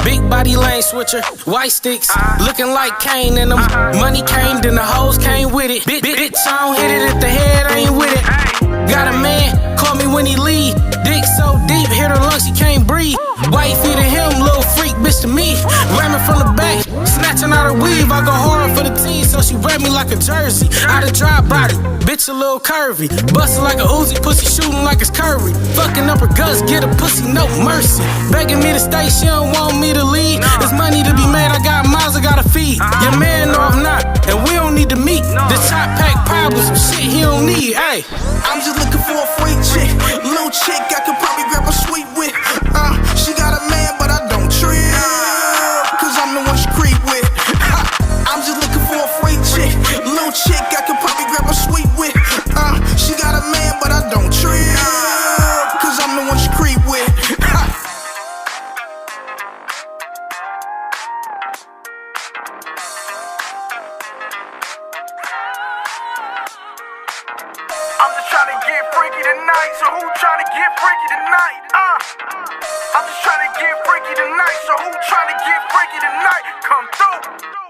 Big body lane switcher, white sticks, looking like Kane in them. Money came, then the hoes came with it. Bitch, I don't hit it if the head ain't with it. Got a man, call me when he leave. Dick so deep, hit her lungs, she can't breathe. Wifey to him, little freak, bitch to me. Ramming from the back, snatching out her weave. I go hard for the team, so she wear me like a jersey. Out of dry body, bitch a little curvy. Bustin' like a Uzi, pussy shooting like it's Curry. Fucking up her guts, get a pussy, no mercy. Begging me to stay, she don't want me to leave. There's money to be made, I got miles I gotta feed. Your man know I'm not, and we don't need to meet. This top pack pie with some shit he don't need, ayy. I'm just looking for a freak chick, little chick I could probably grab a sweet with. She got a man, but I don't trip, cause I'm the one she creep with. I'm just looking for a freak chick, little chick I could probably grab a sweet with. She got a man, but I don't trip, cause I'm the one she creep with. I'm just trying to get freaky tonight, so who trying to get freaky tonight? I'm just trying to get freaky tonight, so who trying to get freaky tonight? Come through.